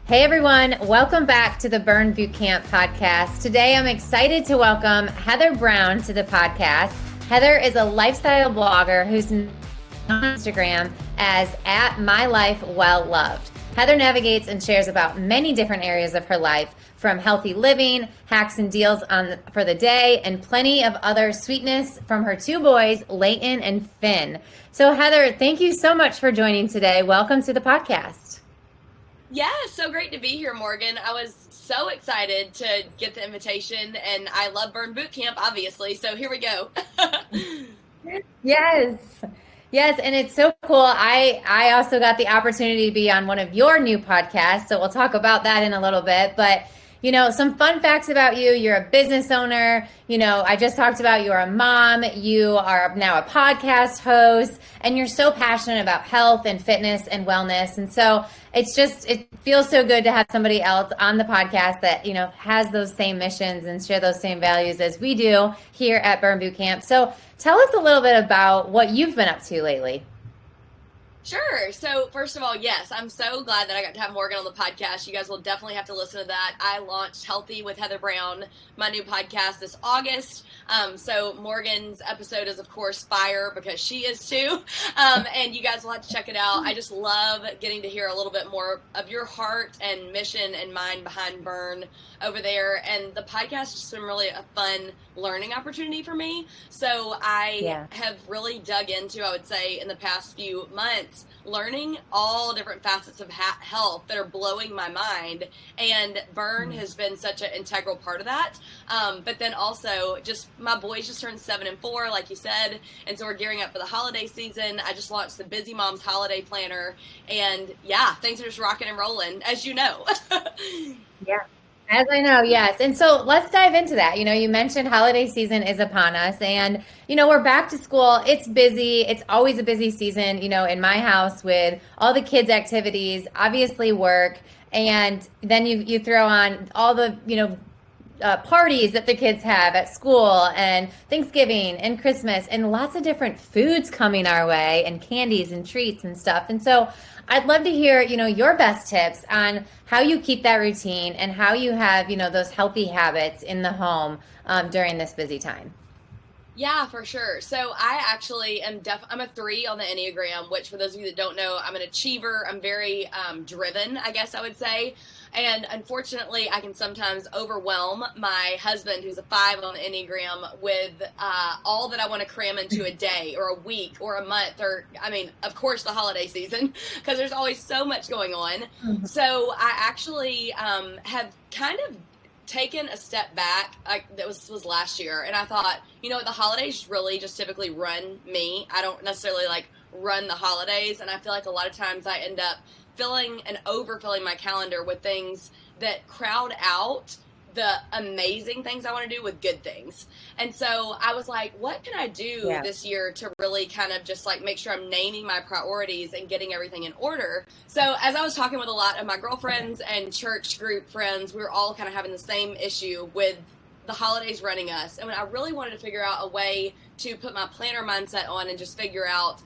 Hey everyone, welcome back to the Burn Bootcamp podcast. Today I'm excited to welcome Heather Brown to the podcast. Heather is a lifestyle blogger who's on Instagram as @mylifewellloved. Heather navigates and shares about many different areas of her life, from healthy living, hacks and deals for the day, and plenty of other sweetness from her two boys, Leighton and Finn. So Heather, thank you so much for joining today. Welcome to the podcast. Yeah, so great to be here, Morgan. I was so excited to get the invitation, and I love Burn Bootcamp, obviously, so here we go. Yes, and it's so cool. I also got the opportunity to be on one of your new podcasts, so we'll talk about that in a little bit, but some fun facts about you. You're a business owner. I just talked about you're a mom. You are now a podcast host, and you're so passionate about health and fitness and wellness. And so it feels so good to have somebody else on the podcast that, has those same missions and share those same values as we do here at Burn Bootcamp. So tell us a little bit about what you've been up to lately. Sure. So first of all, yes, I'm so glad that I got to have Morgan on the podcast. You guys will definitely have to listen to that. I launched Healthy with Heather Brown, my new podcast, this August. So Morgan's episode is, of course, fire because she is too. And you guys will have to check it out. I just love getting to hear a little bit more of your heart and mission and mind behind Burn over there. And the podcast has just been really a fun learning opportunity for me. So I have really dug into, I would say, in the past few months, learning all different facets of health that are blowing my mind, and Burn has been such an integral part of that. But then also, just my boys just turned 7 and 4, like you said, and so we're gearing up for the holiday season. I just launched the Busy Moms Holiday Planner, and yeah, things are just rocking and rolling, as you know. Yeah. As I know, yes. And so let's dive into that. You mentioned holiday season is upon us, and, we're back to school. It's busy. It's always a busy season, in my house with all the kids' activities, obviously work, and then you throw on all the, parties that the kids have at school, and Thanksgiving and Christmas, and lots of different foods coming our way, and candies and treats and stuff. And so I'd love to hear, your best tips on how you keep that routine and how you have, those healthy habits in the home during this busy time. Yeah, for sure. So I actually I'm a 3 on the Enneagram, which for those of you that don't know, I'm an achiever. I'm very driven, I guess I would say. And unfortunately, I can sometimes overwhelm my husband, who's a 5 on the Enneagram, with all that I want to cram into a day or a week or a month, or, of course, the holiday season, because there's always so much going on. Mm-hmm. So I actually have kind of taken a step back. That was last year, and I thought, the holidays really just typically run me. I don't necessarily run the holidays, and I feel like a lot of times I end up filling and overfilling my calendar with things that crowd out the amazing things I want to do with good things. And so I was like, what can I do this year to really kind of just make sure I'm naming my priorities and getting everything in order? So as I was talking with a lot of my girlfriends and church group friends, we were all kind of having the same issue with the holidays running us. And I really wanted to figure out a way to put my planner mindset on and just figure out,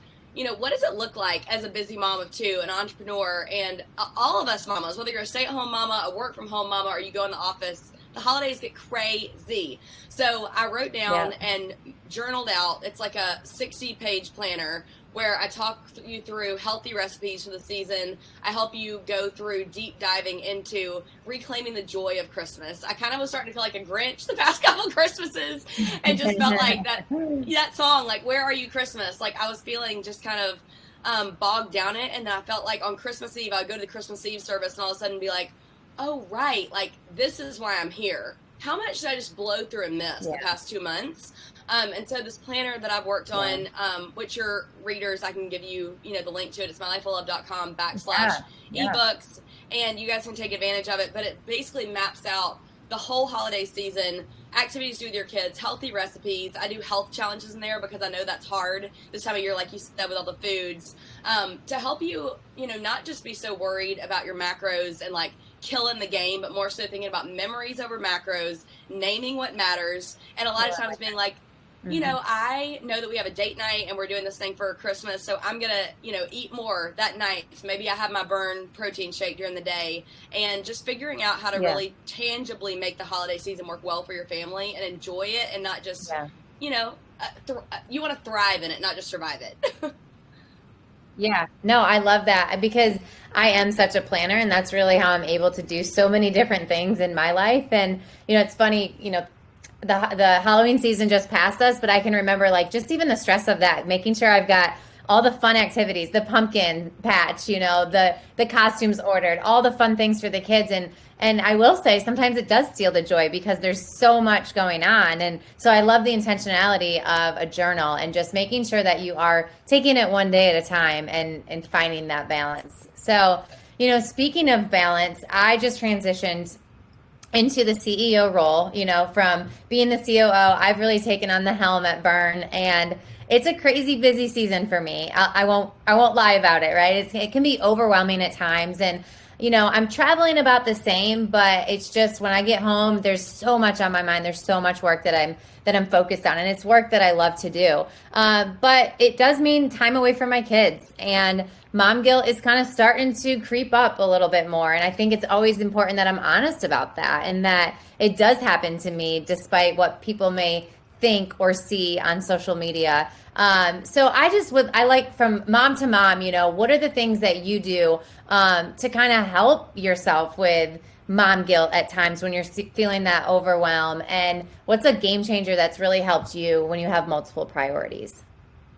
what does it look like as a busy mom of 2, an entrepreneur, and all of us mamas, whether you're a stay-at-home mama, a work-from-home mama, or you go in the office, the holidays get crazy. So I wrote down and journaled out. It's like a 60-page planner where I talk you through healthy recipes for the season. I help you go through deep diving into reclaiming the joy of Christmas. I kind of was starting to feel like a Grinch the past couple Christmases, and just felt like that song, Where Are You Christmas? I was feeling just kind of bogged down it. And then I felt like on Christmas Eve, I would go to the Christmas Eve service and all of a sudden be like, oh, right, this is why I'm here. How much did I just blow through and miss the past 2 months? And so this planner that I've worked on, which your readers, I can give you, the link to it. It's mylifewellloved.com /ebooks, and you guys can take advantage of it. But it basically maps out the whole holiday season, activities to do with your kids, healthy recipes. I do health challenges in there because I know that's hard this time of year, like you said, with all the foods, to help you, not just be so worried about your macros and killing the game, but more so thinking about memories over macros, naming what matters, and a lot of times being like, I know that we have a date night and we're doing this thing for Christmas, so I'm gonna, eat more that night. So maybe I have my burn protein shake during the day, and just figuring out how to Yeah. really tangibly make the holiday season work well for your family and enjoy it, and not just, Yeah. you want to thrive in it, not just survive it. Yeah, no, I love that because I am such a planner, and that's really how I'm able to do so many different things in my life. And it's funny, the Halloween season just passed us, but I can remember like just even the stress of that, making sure I've got all the fun activities, the pumpkin patch, the costumes ordered, all the fun things for the kids. And I will say sometimes it does steal the joy because there's so much going on. And so I love the intentionality of a journal and just making sure that you are taking it one day at a time and finding that balance. So, speaking of balance, I just transitioned into the CEO role, from being the COO. I've really taken on the helm at Burn, and it's a crazy busy season for me. I won't lie about it, right? It can be overwhelming at times, and I'm traveling about the same, but it's just when I get home, there's so much on my mind. There's so much work that I'm focused on, and it's work that I love to do. But it does mean time away from my kids, and mom guilt is kind of starting to creep up a little bit more. And I think it's always important that I'm honest about that, and that it does happen to me despite what people may think or see on social media. So I like from mom to mom, what are the things that you do to kind of help yourself with mom guilt at times when you're feeling that overwhelm? And what's a game changer that's really helped you when you have multiple priorities?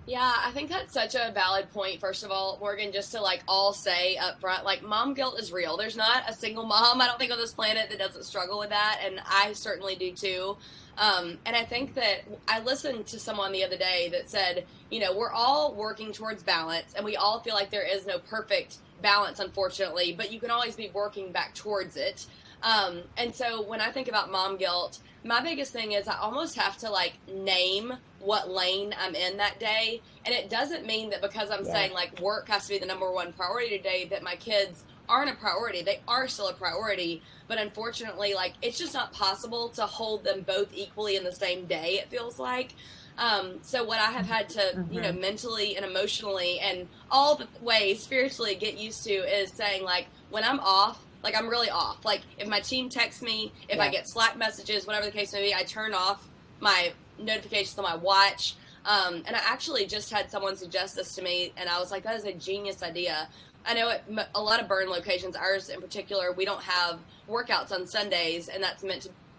Yeah, I think that's such a valid point. First of all, Morgan, just to all say up front, mom guilt is real. There's not a single mom, I don't think, on this planet that doesn't struggle with that, and I certainly do too. And I think that I listened to someone the other day that said, we're all working towards balance, and we all feel like there is no perfect balance, unfortunately, but you can always be working back towards it. And so when I think about mom guilt, my biggest thing is I almost have to name what lane I'm in that day. And it doesn't mean that because I'm saying work has to be the number one priority today, that my kids aren't a priority. They are still a priority. But unfortunately, it's just not possible to hold them both equally in the same day, it feels like. So what I have had to, mentally and emotionally and all the ways spiritually get used to is saying when I'm off, I'm really off. If my team texts me, if I get Slack messages, whatever the case may be, I turn off my notifications on my watch. And I actually just had someone suggest this to me, and I was like, that is a genius idea. I know at a lot of Burn locations, ours in particular, we don't have workouts on Sundays, and that's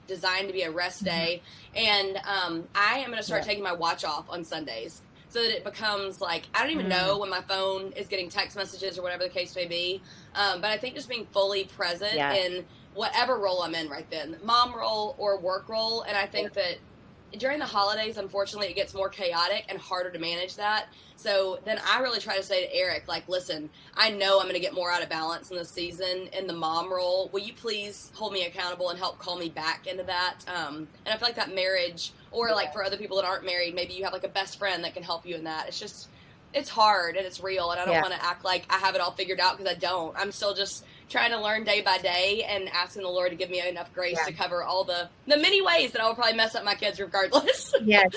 designed to be a rest day. And I am going to start taking my watch off on Sundays, so that it becomes I don't even know when my phone is getting text messages or whatever the case may be. But I think just being fully present in whatever role I'm in right then, mom role or work role. And I think that during the holidays, unfortunately, it gets more chaotic and harder to manage that. So then I really try to say to Eric, listen, I know I'm going to get more out of balance in the season in the mom role. Will you please hold me accountable and help call me back into that? And I feel like that marriage, or for other people that aren't married, maybe you have a best friend that can help you in that. It's just, it's hard and it's real. And I don't want to act like I have it all figured out, because I don't. I'm still just trying to learn day by day and asking the Lord to give me enough grace to cover all the many ways that I will probably mess up my kids regardless. Yes.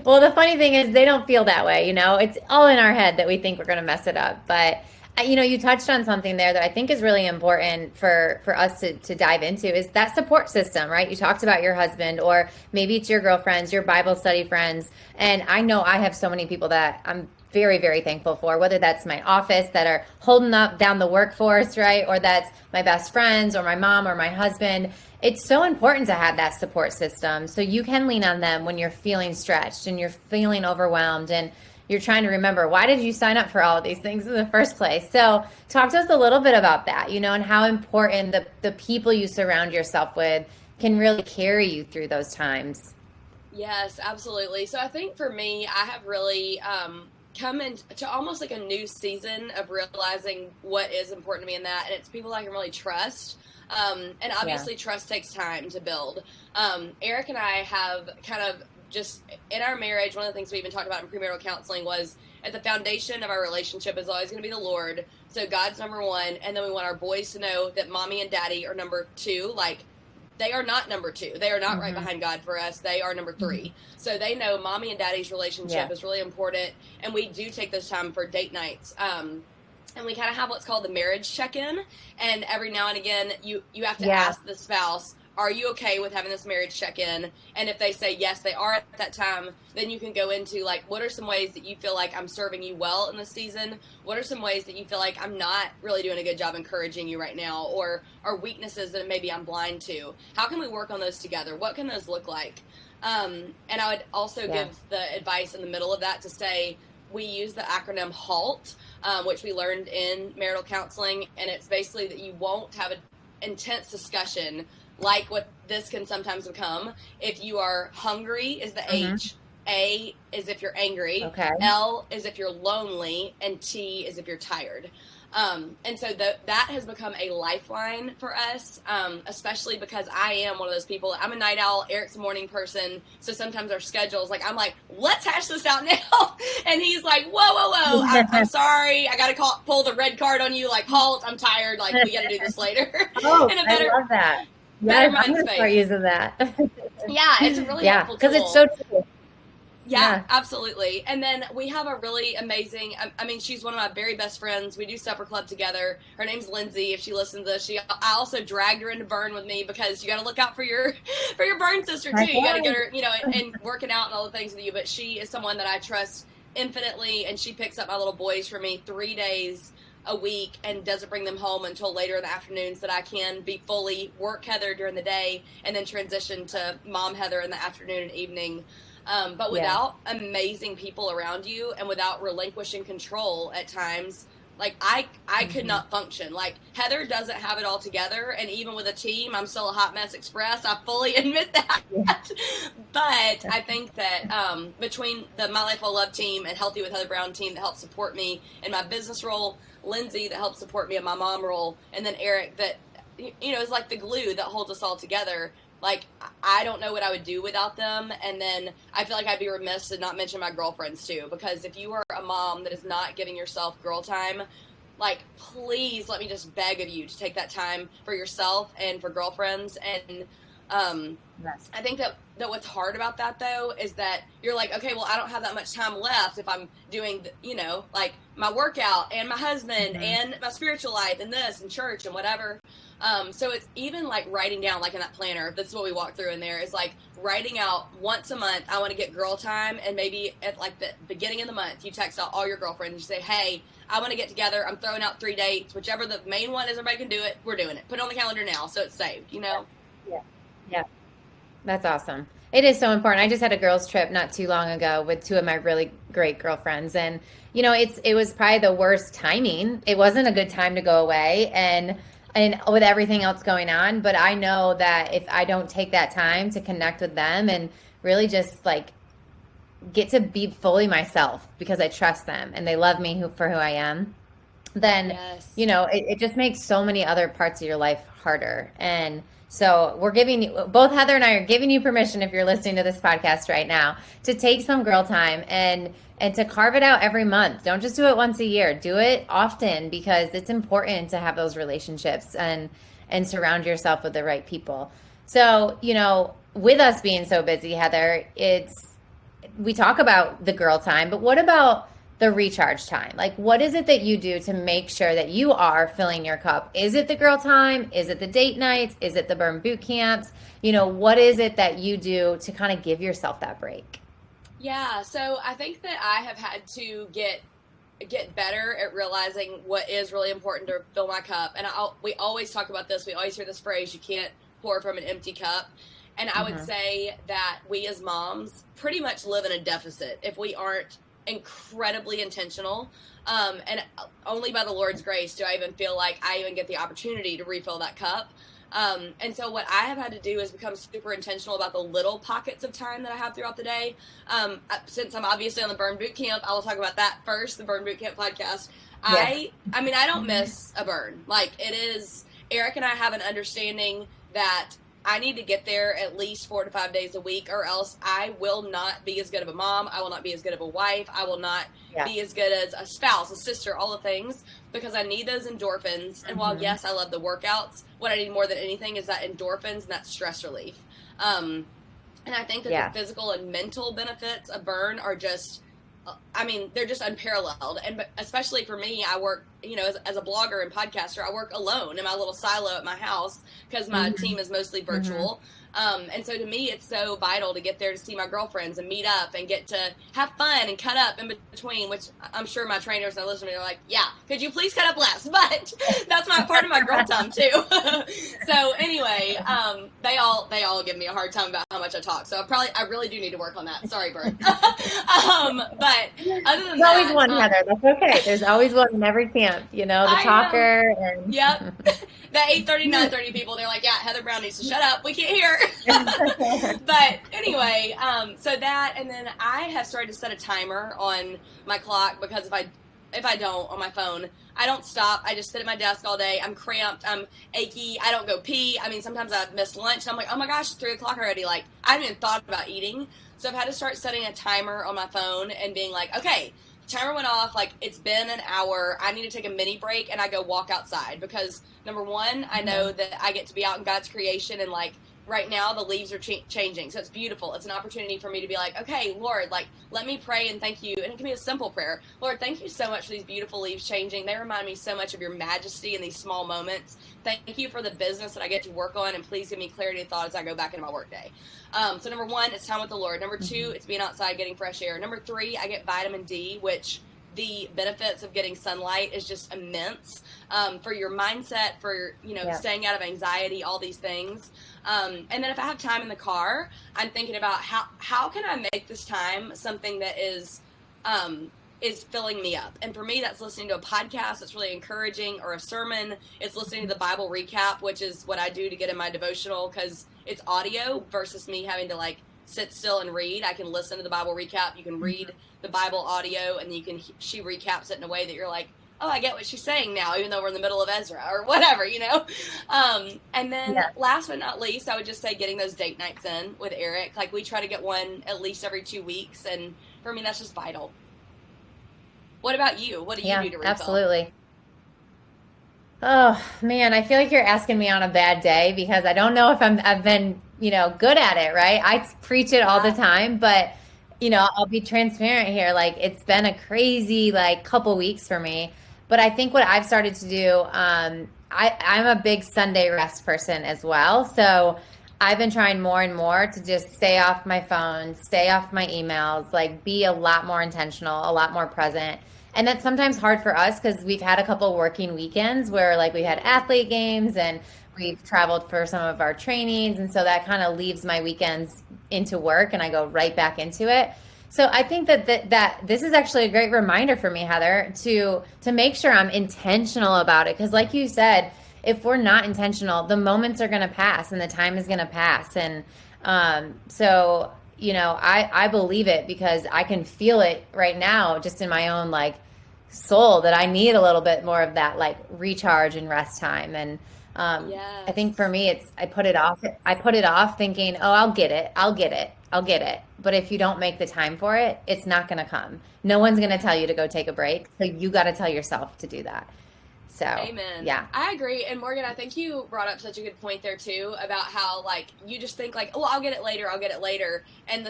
Well, the funny thing is they don't feel that way. It's all in our head that we think we're going to mess it up. But, you touched on something there that I think is really important for us to dive into, is that support system, right? You talked about your husband, or maybe it's your girlfriends, your Bible study friends. And I know I have so many people that I'm very, very thankful for, whether that's my office that are holding up down the workforce, right? Or that's my best friends or my mom or my husband. It's so important to have that support system so you can lean on them when you're feeling stretched and you're feeling overwhelmed and you're trying to remember, why did you sign up for all of these things in the first place? So talk to us a little bit about that, and how important the people you surround yourself with can really carry you through those times. Yes, absolutely. So I think for me, I have really come into almost a new season of realizing what is important to me in that, and it's people I can really trust. And obviously trust takes time to build. Eric and I have kind of just in our marriage, one of the things we even talked about in premarital counseling was at the foundation of our relationship is always going to be the Lord. So God's number one. And then we want our boys to know that mommy and daddy are number two, they are not number 2. They are not right behind God for us. They are number 3. So they know mommy and daddy's relationship is really important. And we do take this time for date nights. And we kind of have what's called the marriage check-in. And every now and again, you have to ask the spouse, are you okay with having this marriage check-in? And if they say yes, they are at that time, then you can go into, like, what are some ways that you feel like I'm serving you well in this season? What are some ways that you feel like I'm not really doing a good job encouraging you right now? Or are weaknesses that maybe I'm blind to? How can we work on those together? What can those look like? And I would also give the advice in the middle of that to say, we use the acronym HALT, which we learned in marital counseling. And it's basically that you won't have an intense discussion like what this can sometimes become. If you are hungry is the H, A is if you're angry, L is if you're lonely, and T is if you're tired. And so that has become a lifeline for us, especially because I am one of those people. I'm a night owl. Eric's a morning person. So sometimes our schedules, like, I'm like, let's hash this out now. And he's like, whoa. I'm sorry. I got to pull the red card on you. Like, halt. I'm tired. Like, we got to do this later. Oh, I love that. Better I'm going to start using that. Yeah, it's a really helpful tool. Because it's so true. Yeah, absolutely. And then we have a really amazing, I mean, she's one of my very best friends. We do supper club together. Her name's Lindsay. If she listens to this, I also dragged her into Burn with me because you got to look out for your Burn sister too. You got to get her, and working out and all the things with you. But she is someone that I trust infinitely, and she picks up my little boys for me 3 days a week and doesn't bring them home until later in the afternoon so that I can be fully work Heather during the day and then transition to mom Heather in the afternoon and evening. But without amazing people around you and without relinquishing control at times, like I could not function. Like, Heather doesn't have it all together, and even with a team, I'm still a hot mess express. I fully admit that. But I think that between the My Life Well Love team and Healthy with Heather Brown team that helps support me in my business role, Lindsay that helps support me in my mom role, and then Eric that is like the glue that holds us all together. Like, I don't know what I would do without them. And then I feel like I'd be remiss to not mention my girlfriends too, because if you are a mom that is not giving yourself girl time, like, please let me just beg of you to take that time for yourself and for girlfriends. And I think that what's hard about that, though, is that you're like, okay, well, I don't have that much time left if I'm doing, like, my workout and my husband and my spiritual life and this and church and whatever. So it's even like writing down, like in that planner, this is what we walk through in there, is like writing out once a month, I want to get girl time. And maybe at like the beginning of the month, you text out all your girlfriends and you say, hey, I want to get together. I'm throwing out 3 dates, whichever the main one is, everybody can do it. We're doing it. Put it on the calendar now so it's saved, Yeah. That's awesome. It is so important. I just had a girls' trip not too long ago with 2 of my really great girlfriends. And, it was probably the worst timing. It wasn't a good time to go away and with everything else going on. But I know that if I don't take that time to connect with them and really just like get to be fully myself because I trust them and they love me for who I am, then, it just makes so many other parts of your life harder. And so we're giving you, both Heather and I are giving you permission, if you're listening to this podcast right now, to take some girl time and to carve it out every month. Don't just do it once a year. Do it often, because it's important to have those relationships and surround yourself with the right people. So, with us being so busy, Heather, we talk about the girl time, but what about the recharge time? Like, what is it that you do to make sure that you are filling your cup? Is it the girl time? Is it the date nights? Is it the Burn boot camps? What is it that you do to kind of give yourself that break? Yeah, so I think that I have had to get better at realizing what is really important to fill my cup. And we always talk about this. We always hear this phrase, you can't pour from an empty cup. And I would say that we as moms pretty much live in a deficit if we aren't incredibly intentional. And only by the Lord's grace do I even feel like I even get the opportunity to refill that cup. And so what I have had to do is become super intentional about the little pockets of time that I have throughout the day. Since I'm obviously on the Burn Boot Camp, I will talk about that first, the Burn Boot Camp podcast. Yes. I mean, I don't miss a burn. Like, it is, Eric and I have an understanding that I need to get there at least 4 to 5 days a week, or else I will not be as good of a mom. I will not be as good of a wife. I will not be as good as a spouse, a sister, all the things, because I need those endorphins. And while, yes, I love the workouts, what I need more than anything is that endorphins and that stress relief. And I think that the physical and mental benefits of burn are just, I mean, they're just unparalleled. And especially for me, I work, as a blogger and podcaster, I work alone in my little silo at my house because my team is mostly virtual. And so to me, it's so vital to get there to see my girlfriends and meet up and get to have fun and cut up in between, which I'm sure my trainers that listen to me are like, yeah, could you please cut up less? But that's part of my girl time too. So anyway, they all give me a hard time about how much I talk. So I really do need to work on that. Sorry, Bert. But other than There's always one, Heather. That's okay. There's always one in every camp, the talker. And... Yep. The 8:30, 9:30 people, they're like, yeah, Heather Brown needs to shut up. We can't hear. But anyway, so that, and then I have started to set a timer on my clock, because if I don't on my phone, I don't stop. I just sit at my desk all day. I'm cramped. I'm achy. I don't go pee. I mean, sometimes I miss lunch. And I'm like, oh my gosh, it's 3 o'clock already. Like, I haven't even thought about eating. So I've had to start setting a timer on my phone and being like, okay, timer went off, like, it's been an hour, I need to take a mini break, and I go walk outside, because number one, I know that I get to be out in God's creation, and like right now the leaves are changing, so it's beautiful. It's an opportunity for me to be like, okay, Lord, like, let me pray and thank you. And it can be a simple prayer. Lord, thank you so much for these beautiful leaves changing. They remind me so much of your majesty in these small moments. Thank you for the business that I get to work on, and please give me clarity of thought as I go back into my work day. So number one, it's time with the Lord. Number two, it's being outside, getting fresh air. Number three, I get vitamin D, which the benefits of getting sunlight is just immense, for your mindset, for, staying out of anxiety, all these things. And then if I have time in the car, I'm thinking about how can I make this time something that is filling me up. And for me, that's listening to a podcast that's really encouraging, or a sermon. It's listening to the Bible recap, which is what I do to get in my devotional, because it's audio versus me having to like sit still and read. I can listen to the Bible recap. You can read the Bible audio, and she recaps it in a way that you're like, oh, I get what she's saying now, even though we're in the middle of Ezra or whatever, And then last but not least, I would just say getting those date nights in with Eric. Like, we try to get one at least every 2 weeks, and for me, that's just vital. What about you? What do you do to refill? Absolutely. Oh man, I feel like you're asking me on a bad day, because I don't know if I've been, good at it, right? I preach it all the time, but I'll be transparent here. Like, it's been a crazy couple weeks for me, but I think what I've started to do, I'm a big Sunday rest person as well. So I've been trying more and more to just stay off my phone, stay off my emails, be a lot more intentional, a lot more present. And that's sometimes hard for us, because we've had a couple working weekends where we had athlete games, and we've traveled for some of our trainings. And so that kind of leaves my weekends into work, and I go right back into it. So I think that this is actually a great reminder for me, Heather, to make sure I'm intentional about it. Because like you said, if we're not intentional, the moments are going to pass and the time is going to pass. And so, I believe it, because I can feel it right now just in my own soul, that I need a little bit more of that recharge and rest time. And I think for me, I put it off thinking, oh, I'll get it. But if you don't make the time for it, it's not going to come. No one's going to tell you to go take a break. So you got to tell yourself to do that. So, amen. Yeah, I agree. And Morgan, I think you brought up such a good point there too, about how you just think oh, I'll get it later. And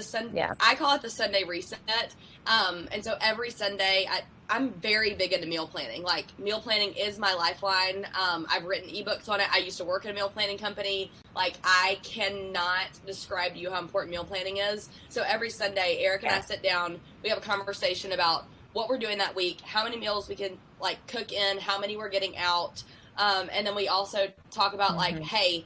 I call it the Sunday reset. And so every Sunday I'm very big into meal planning. Meal planning is my lifeline. I've written ebooks on it. I used to work at a meal planning company. I cannot describe to you how important meal planning is. So every Sunday, Eric and I sit down, we have a conversation about what we're doing that week, how many meals we can cook in, how many we're getting out. And then we also talk about hey,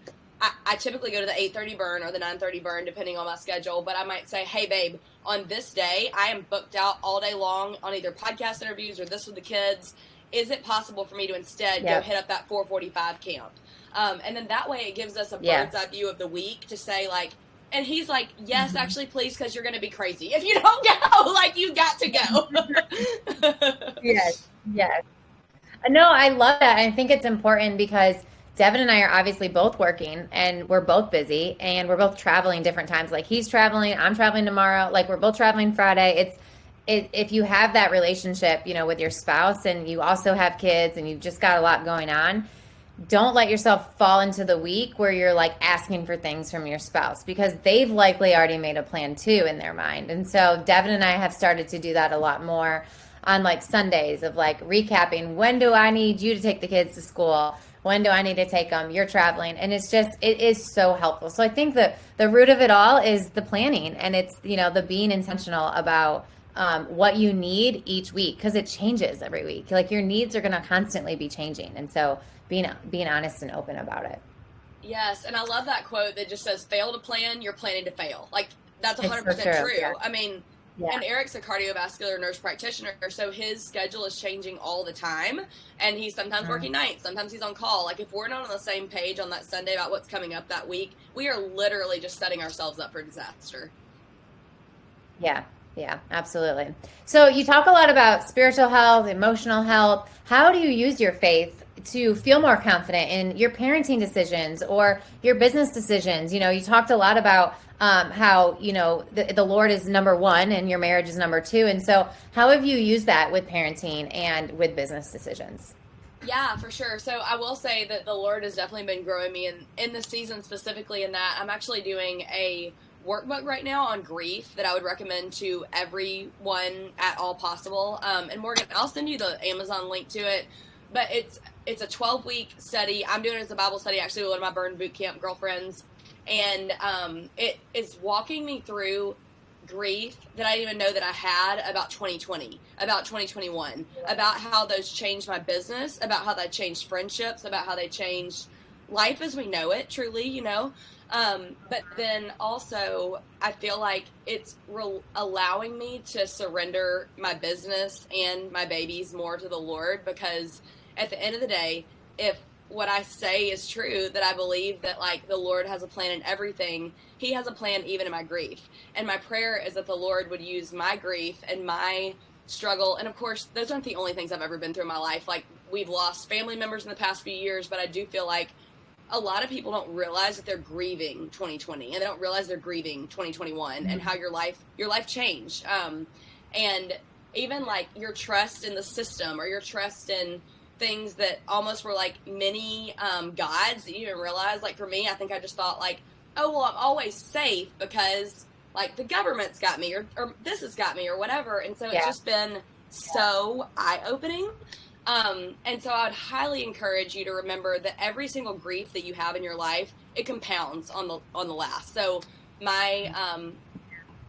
I typically go to the 8:30 burn or the 9:30 burn, depending on my schedule. But I might say, hey, babe, on this day, I am booked out all day long on either podcast interviews or this with the kids. Is it possible for me to instead go hit up that 4:45 camp? And then that way it gives us a bird's eye view of the week to say and he's like, yes, actually, please, because you're going to be crazy. If you don't go, you've got to go. Yes. No, I love that. I think it's important, because Devin and I are obviously both working and we're both busy and we're both traveling different times. Like he's traveling, I'm traveling tomorrow. Like we're both traveling Friday. If you have that relationship, with your spouse and you also have kids and you've just got a lot going on, don't let yourself fall into the week where you're like asking for things from your spouse because they've likely already made a plan too in their mind. And so Devin and I have started to do that a lot more on like Sundays of like recapping, when do I need you to take the kids to school? When do I need to take them? You're traveling. And it is so helpful. So I think that the root of it all is the planning and it's, the being intentional about what you need each week because it changes every week. Like your needs are going to constantly be changing. And so being honest and open about it. Yes, and I love that quote that just says, fail to plan, you're planning to fail. Like, that's 100% so true. Yeah. I mean, and Eric's a cardiovascular nurse practitioner, so his schedule is changing all the time, and he's sometimes working nights, sometimes he's on call. Like, if we're not on the same page on that Sunday about what's coming up that week, we are literally just setting ourselves up for disaster. Yeah, absolutely. So you talk a lot about spiritual health, emotional health. How do you use your faith to feel more confident in your parenting decisions or your business decisions? You talked a lot about how, the Lord is number one and your marriage is number two. And so how have you used that with parenting and with business decisions? Yeah, for sure. So I will say that the Lord has definitely been growing me in this season, specifically in that I'm actually doing a workbook right now on grief that I would recommend to everyone at all possible. And Morgan, I'll send you the Amazon link to it, but it's a 12-week study. I'm doing it as a Bible study actually with one of my Burn Boot Camp girlfriends, and it is walking me through grief that I didn't even know that I had about 2020, about 2021, about how those changed my business, about how that changed friendships, about how they changed life as we know it, truly, but then also I feel like it's allowing me to surrender my business and my babies more to the Lord, because at the end of the day, if what I say is true, that I believe that like the Lord has a plan in everything, he has a plan even in my grief. And my prayer is that the Lord would use my grief and my struggle. And of course, those aren't the only things I've ever been through in my life. Like, we've lost family members in the past few years, but I do feel like a lot of people don't realize that they're grieving 2020 and they don't realize they're grieving 2021 and how your life changed. And even like your trust in the system or your trust in things that almost were like mini gods that you didn't realize. Like for me, I think I just thought like, oh, well, I'm always safe because like the government's got me or this has got me or whatever. And so it's just been so eye-opening. And so I would highly encourage you to remember that every single grief that you have in your life, it compounds on the last. So my,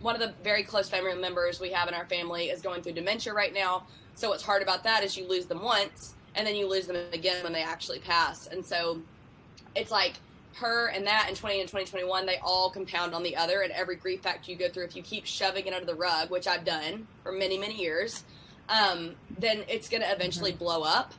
one of the very close family members we have in our family is going through dementia right now. So what's hard about that is you lose them once and then you lose them again when they actually pass. And so it's like her and that in 20 and 2021, they all compound on the other, and every grief factor you go through, if you keep shoving it under the rug, which I've done for many, many years, then it's going to eventually blow up.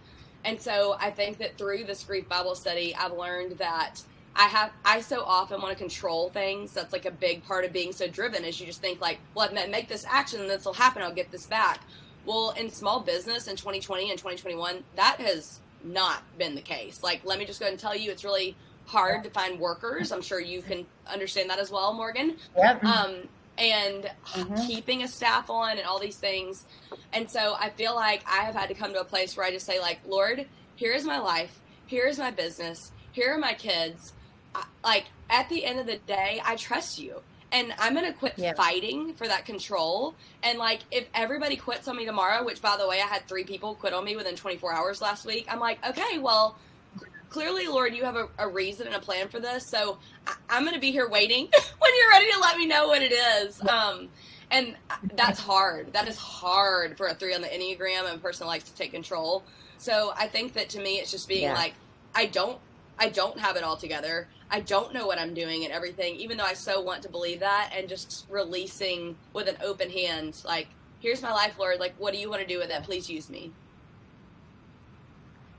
And so I think that through this grief Bible study, I've learned that I so often want to control things. That's like a big part of being so driven, is you just think like, well, I make this action and this will happen. I'll get this back. Well, in small business in 2020 and 2021, that has not been the case. Like, let me just go ahead and tell you, it's really hard to find workers. I'm sure you can understand that as well, Morgan. Yep. And keeping a staff on and all these things. And so I feel like I have had to come to a place where I just say like, Lord, here is my life. Here is my business. Here are my kids. Like, at the end of the day, I trust you. And I'm going to quit fighting for that control. And like, if everybody quits on me tomorrow, which by the way, I had 3 people quit on me within 24 hours last week. I'm like, okay, well, clearly, Lord, you have a reason and a plan for this. So I'm going to be here waiting when you're ready to let me know what it is. And that's hard. That is hard for a 3 on the Enneagram and a person that likes to take control. So I think that to me, it's just being like, I don't have it all together. I don't know what I'm doing and everything, even though I so want to believe that, and just releasing with an open hand, like, here's my life, Lord. Like, what do you want to do with it? Please use me.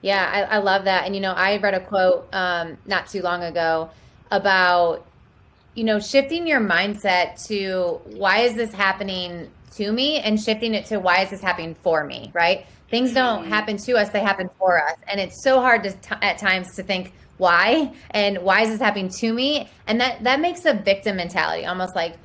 Yeah, I love that. And, I read a quote not too long ago about, shifting your mindset to why is this happening to me and shifting it to why is this happening for me, right? Things don't happen to us, they happen for us. And it's so hard at times to think why and why is this happening to me? And that makes a victim mentality, almost like,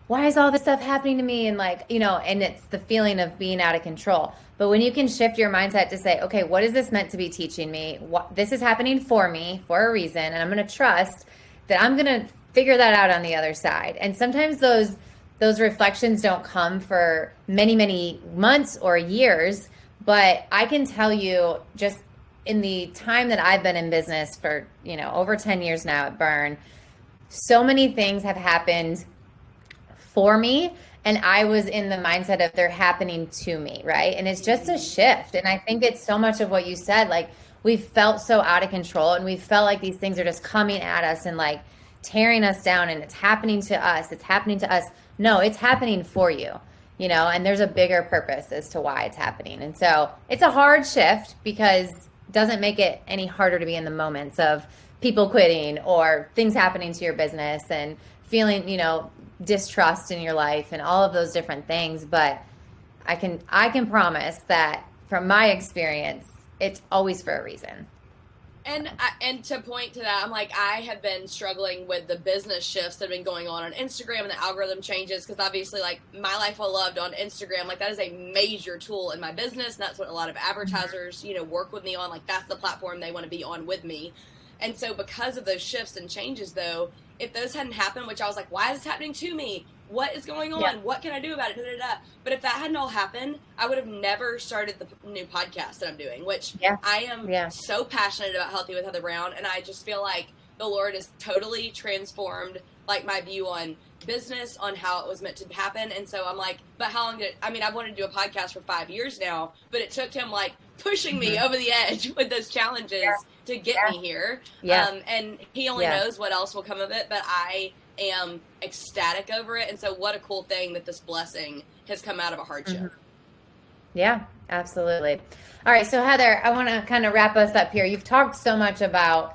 why is all this stuff happening to me? And like, and it's the feeling of being out of control. But when you can shift your mindset to say, okay, what is this meant to be teaching me? This is happening for me for a reason. And I'm going to trust that I'm going to figure that out on the other side. And sometimes those reflections don't come for many, many months or years. But I can tell you, just in the time that I've been in business for, over 10 years now at Burn, so many things have happened for me, and I was in the mindset of they're happening to me, right? And it's just a shift. And I think it's so much of what you said, like we've felt so out of control and we felt like these things are just coming at us and like tearing us down, and it's happening to us. It's happening to us. No, it's happening for you, and there's a bigger purpose as to why it's happening. And so it's a hard shift because it doesn't make it any harder to be in the moments of people quitting or things happening to your business and feeling, distrust in your life and all of those different things. But I can promise that from my experience, it's always for a reason. And to point to that, I'm like, I have been struggling with the business shifts that have been going on Instagram and the algorithm changes, because obviously, like, my life well loved on Instagram, like that is a major tool in my business, and that's what a lot of advertisers, work with me on. Like, that's the platform they want to be on with me. And so because of those shifts and changes, though, if those hadn't happened, which I was like, why is this happening to me? What is going on? Yeah. What can I do about it? Da, da, da. But if that hadn't all happened, I would have never started the new podcast that I'm doing, which I am so passionate about Healthy with Heather Brown. And I just feel like the Lord has totally transformed like my view on business, on how it was meant to happen. And so I'm like, but how long I've wanted to do a podcast for 5 years now, but it took him like pushing me over the edge with those challenges to get me here. And he only knows what else will come of it, but I am ecstatic over it. And so what a cool thing that this blessing has come out of a hardship. Yeah, absolutely. All right. So Heather, I want to kind of wrap us up here. You've talked so much about,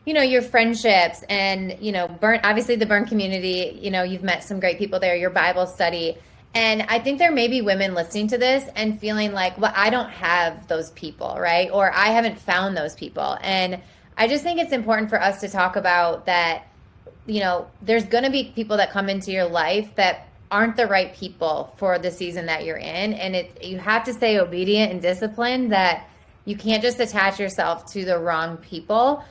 your friendships and, Burn, obviously the Burn community, you've met some great people there, your Bible study. And I think there may be women listening to this and feeling like, well, I don't have those people, right? Or I haven't found those people. And I just think it's important for us to talk about that, there's going to be people that come into your life that aren't the right people for the season that you're in. And you have to stay obedient and disciplined, that you can't just attach yourself to the wrong people.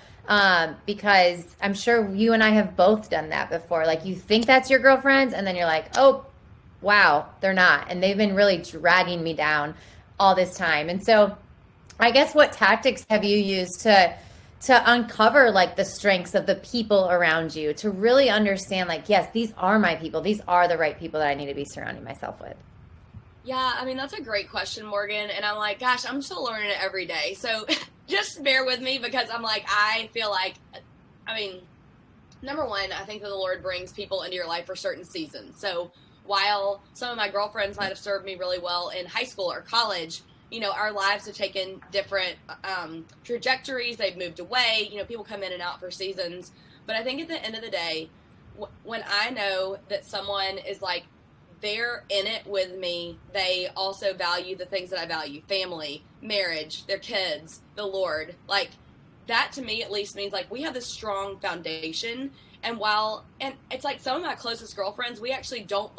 Because I'm sure you and I have both done that before. Like, you think that's your girlfriend, and then you're like, oh, wow, they're not. And they've been really dragging me down all this time. And so I guess, what tactics have you used to uncover like the strengths of the people around you, to really understand like, yes, these are my people. These are the right people that I need to be surrounding myself with. Yeah, I mean, that's a great question, Morgan. And I'm like, gosh, I'm still learning it every day. So just bear with me, because I'm like, I feel like, number one, I think that the Lord brings people into your life for certain seasons. So while some of my girlfriends might have served me really well in high school or college, our lives have taken different trajectories. They've moved away. People come in and out for seasons. But I think at the end of the day, when I know that someone is like, they're in it with me, they also value the things that I value: family, marriage, their kids, the Lord. Like, that to me at least means like we have this strong foundation. And it's like some of my closest girlfriends, we actually don't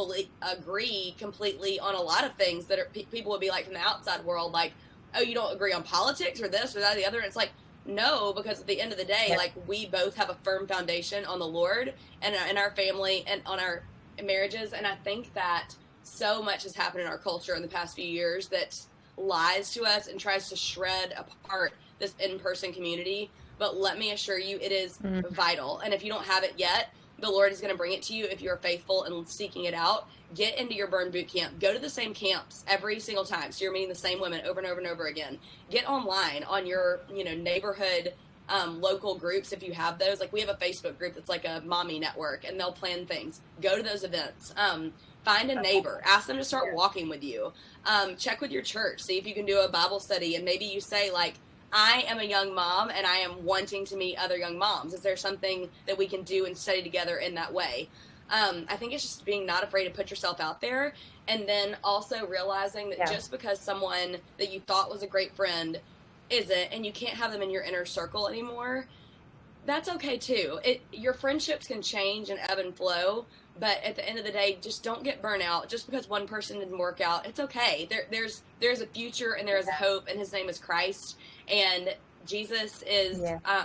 agree completely on a lot of things that people would be like from the outside world, like, oh, you don't agree on politics or this or that or the other. And it's like, no, because at the end of the day, like, we both have a firm foundation on the Lord and in our family and on our marriages. And I think that so much has happened in our culture in the past few years that lies to us and tries to shred apart this in-person community. But let me assure you, it is vital. And if you don't have it yet, the Lord is going to bring it to you if you're faithful and seeking it out. Get into your Burn boot camp. Go to the same camps every single time, so you're meeting the same women over and over and over again. Get online on your neighborhood local groups if you have those. Like, we have a Facebook group that's like a mommy network, and they'll plan things. Go to those events. Find a neighbor. Ask them to start walking with you. Check with your church. See if you can do a Bible study, and maybe you say, like, I am a young mom and I am wanting to meet other young moms. Is there something that we can do and study together in that way? I think it's just being not afraid to put yourself out there, and then also realizing that just because someone that you thought was a great friend isn't, and you can't have them in your inner circle anymore, that's okay too. Your friendships can change and ebb and flow, but at the end of the day, just don't get burnt out. Just because one person didn't work out, it's okay. There's a future and there is a hope, and his name is Christ. And Jesus is,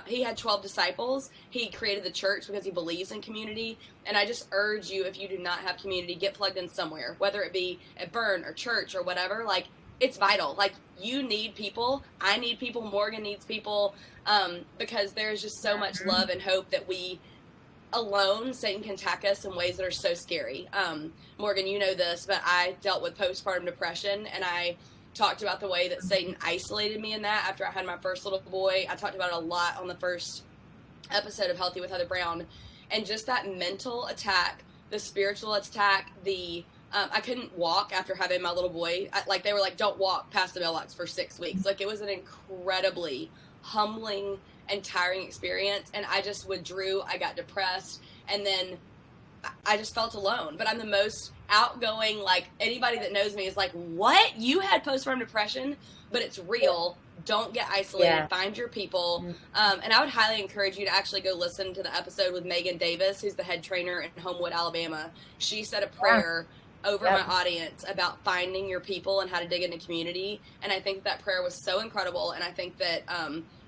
he had 12 disciples. He created the church because he believes in community. And I just urge you, if you do not have community, get plugged in somewhere, whether it be at Burn or church or whatever. Like, it's vital. Like, you need people. I need people. Morgan needs people, because there's just so much love and hope that we alone, Satan can attack us in ways that are so scary. Morgan, you know this, but I dealt with postpartum depression, and I talked about the way that Satan isolated me in that after I had my first little boy. I talked about it a lot on the first episode of Healthy with Heather Brown, and just that mental attack, the spiritual attack, I couldn't walk after having my little boy. They were like, don't walk past the mailbox for 6 weeks. Like, it was an incredibly humbling and tiring experience, and I just withdrew. I got depressed, and then I just felt alone. But I'm the most outgoing, like, anybody that knows me is like, what? You had postpartum depression? But it's real. Don't get isolated. Find your people. And I would highly encourage you to actually go listen to the episode with Megan Davis, who's the head trainer in Homewood, Alabama. She said a prayer over my audience about finding your people and how to dig into community. And I think that prayer was so incredible. And I think that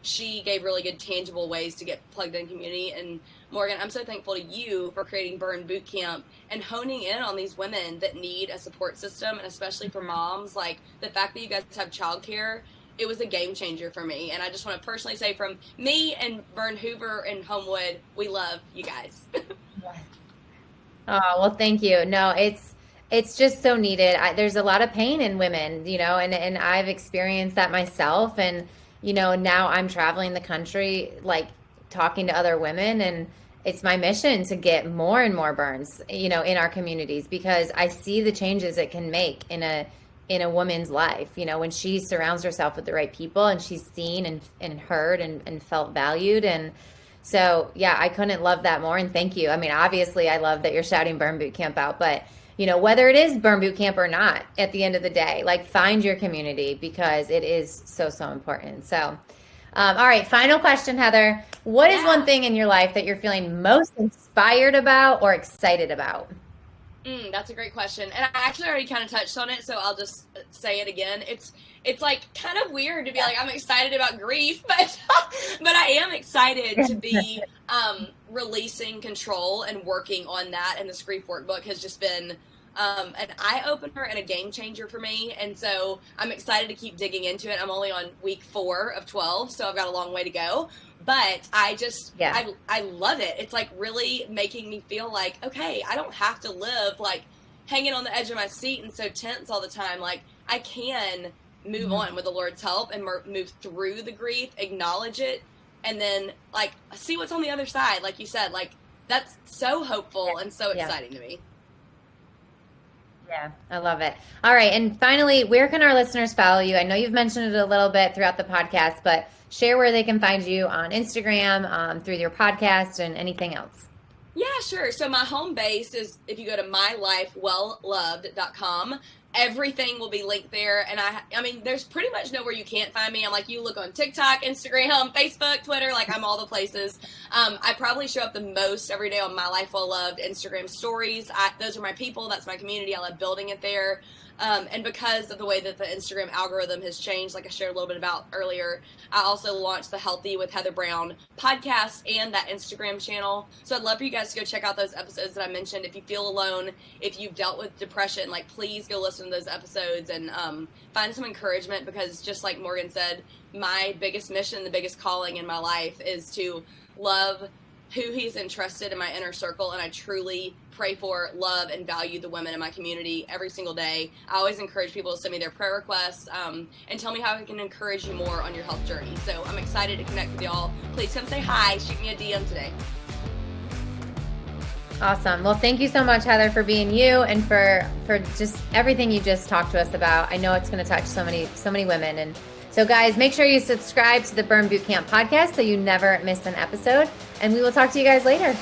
she gave really good tangible ways to get plugged in community. And Morgan, I'm so thankful to you for creating Burn Boot Camp and honing in on these women that need a support system, and especially for moms. Like, the fact that you guys have childcare, it was a game changer for me. And I just want to personally say, from me and Burn Hoover and Homewood, we love you guys. Oh, well, thank you. No, it's just so needed. There's a lot of pain in women, and I've experienced that myself. And, now I'm traveling the country, like, talking to other women, and it's my mission to get more and more burns, in our communities, because I see the changes it can make in a woman's life, when she surrounds herself with the right people and she's seen and heard and felt valued. And so, I couldn't love that more. And thank you. I mean, obviously I love that you're shouting Burn Boot Camp out, but whether it is Burn Boot Camp or not, at the end of the day, like, find your community, because it is so, so important. So, all right, final question, Heather. What is one thing in your life that you're feeling most inspired about or excited about? That's a great question. And I actually already kind of touched on it, so I'll just say it again. It's like kind of weird to be like, I'm excited about grief, but I am excited to be releasing control and working on that. And this grief workbook has just been an eye-opener and a game changer for me. And so I'm excited to keep digging into it. I'm only on week 4 of 12, so I've got a long way to go. But I just, I love it. It's like really making me feel like, okay, I don't have to live like hanging on the edge of my seat and so tense all the time. Like, I can move on with the Lord's help and move through the grief, acknowledge it, and then like see what's on the other side. Like you said, like, that's so hopeful and so exciting to me. Yeah, I love it. All right. And finally, where can our listeners follow you? I know you've mentioned it a little bit throughout the podcast, but share where they can find you on Instagram, through your podcast, and anything else. Yeah, sure. So my home base is, if you go to mylifewellloved.com, everything will be linked there. And I mean, there's pretty much nowhere you can't find me. I'm like, you look on TikTok, Instagram, Facebook, Twitter, like, I'm all the places. I probably show up the most every day on My Life Well Loved Instagram stories. Those are my people. That's my community. I love building it there. And because of the way that the Instagram algorithm has changed, like I shared a little bit about earlier, I also launched the Healthy with Heather Brown podcast and that Instagram channel. So I'd love for you guys to go check out those episodes that I mentioned. If you feel alone, if you've dealt with depression, like, please go listen to those episodes and find some encouragement, because just like Morgan said, my biggest mission, the biggest calling in my life is to love who he's entrusted in my inner circle, and I truly pray for, love, and value the women in my community every single day. I always encourage people to send me their prayer requests and tell me how I can encourage you more on your health journey. So I'm excited to connect with y'all. Please come say hi. Shoot me a DM today. Awesome. Well, thank you so much, Heather, for being you and for just everything you just talked to us about. I know it's going to touch so many women. And so, guys, make sure you subscribe to the Burn Boot Camp podcast so you never miss an episode. And we will talk to you guys later.